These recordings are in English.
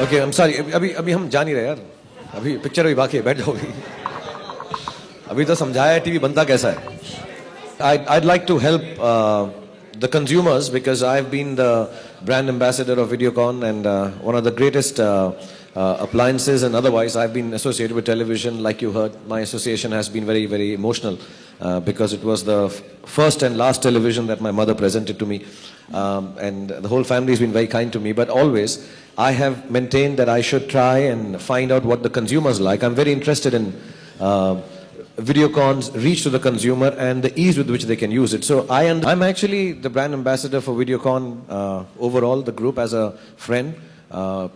Okay I am sorry, अभी अभी हम जा नहीं रहे यार, अभी पिक्चर अभी बाकी है, बैठ जाओ अभी। अभी तो समझाया है टीवी बनता कैसा है। I'd like to help the consumers because I've been the brand ambassador of Videocon and one of the greatest appliances, and otherwise I've been associated with television. Like you heard, my association has been very, very emotional because it was the first and last television that my mother presented to me, and the whole family has been very kind to me. But always I have maintained that I should try and find out what the consumers like. I'm very interested in Videocon's reach to the consumer and the ease with which they can use it. So I'm actually the brand ambassador for Videocon overall, the group, as a friend.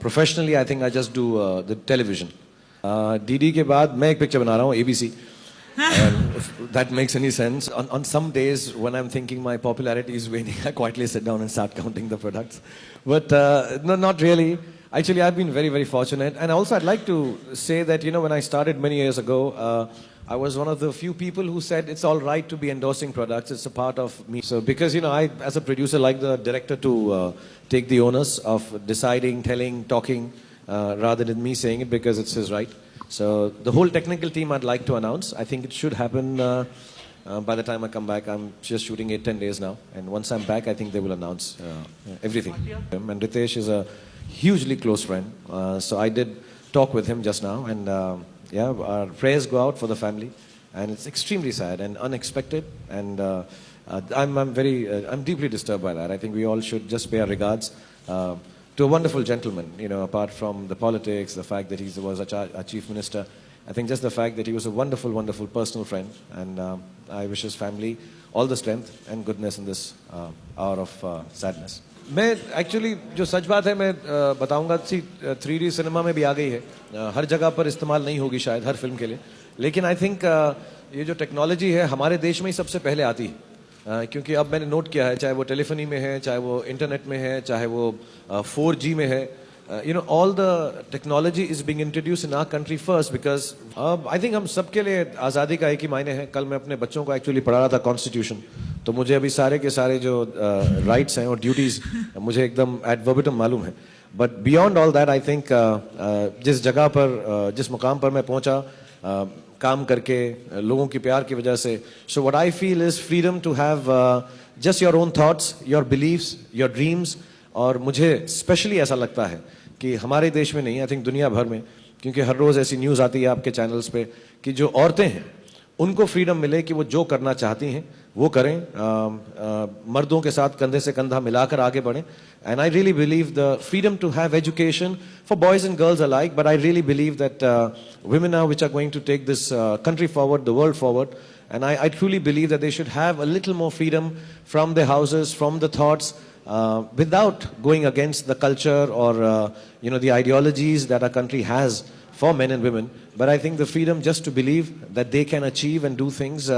Professionally, I think I just do the television. DD के बाद मैं एक picture बना रहा हूँ ABC. If that makes any sense. On some days when I'm thinking my popularity is waning, I quietly sit down and start counting the products. But no, not really. Actually, I've been very, very fortunate. And also, I'd like to say that, when I started many years ago, I was one of the few people who said it's all right to be endorsing products. It's a part of me. So because, I, as a producer, like the director to take the onus of deciding, telling, talking, rather than me saying it because it's his right. So the whole technical team I'd like to announce. I think it should happen by the time I come back. I'm just shooting 8-10 days now. And once I'm back, I think they will announce everything. And Ritesh is a hugely close friend. So I did talk with him just now. And yeah, our prayers go out for the family. And it's extremely sad and unexpected. And I'm deeply disturbed by that. I think we all should just pay our regards to a wonderful gentleman, apart from the politics, the fact that he was our chief minister. I think just the fact that he was a wonderful, wonderful personal friend. And I wish his family all the strength and goodness in this hour of sadness. मैं actually जो सच बात है मैं बताऊंगा, 3D cinema में भी आ गई है, हर जगह पर इस्तेमाल नहीं होगी शायद हर फिल्म के लिए, लेकिन आई थिंक ये जो टेक्नोलॉजी है हमारे देश में ही सबसे पहले आती है, क्योंकि अब मैंने नोट किया है, चाहे वो टेलीफोनी में है, चाहे वो इंटरनेट में है, चाहे वो 4G में है, all the technology is being introduced in our country first because I think हम सबके लिए आज़ादी का एक ही मायने है. कल मैं अपने बच्चों को एक्चुअली पढ़ा रहा था कॉन्स्टिट्यूशन, तो मुझे अभी सारे के सारे जो राइट्स हैं और ड्यूटीज़ मुझे एकदम एड वर्बिटम मालूम है. But beyond all that I think जिस जगह पर जिस मुकाम पर मैं पहुंचा काम करके लोगों की प्यार की वजह से, so what I feel is freedom to have just your own thoughts, your beliefs, your dreams. और मुझे स्पेशली ऐसा लगता है कि हमारे देश में नहीं, आई थिंक दुनिया भर में, क्योंकि हर रोज़ ऐसी न्यूज़ आती है आपके चैनल्स पे कि जो औरतें हैं उनको फ्रीडम मिले कि वो जो करना चाहती हैं वो करें, मर्दों के साथ कंधे से कंधा मिलाकर आगे बढ़ें. And I really believe the freedom to have education for boys and girls alike, but I really believe that women are which are going to take this country forward, the world forward. And I truly believe that they should have a little more freedom from their houses, from the thoughts, without going against the culture or the ideologies that our country has for men and women. But I think the freedom just to believe that they can achieve and do things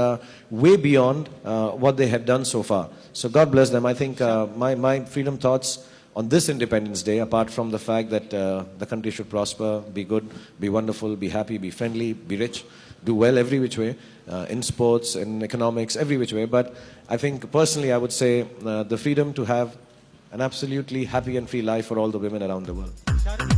way beyond what they have done so far. So God bless them. I think my freedom thoughts on this Independence Day, apart from the fact that the country should prosper, be good, be wonderful, be happy, be friendly, be rich, do well every which way, in sports, in economics, every which way. But I think personally I would say the freedom to have an absolutely happy and free life for all the women around the world.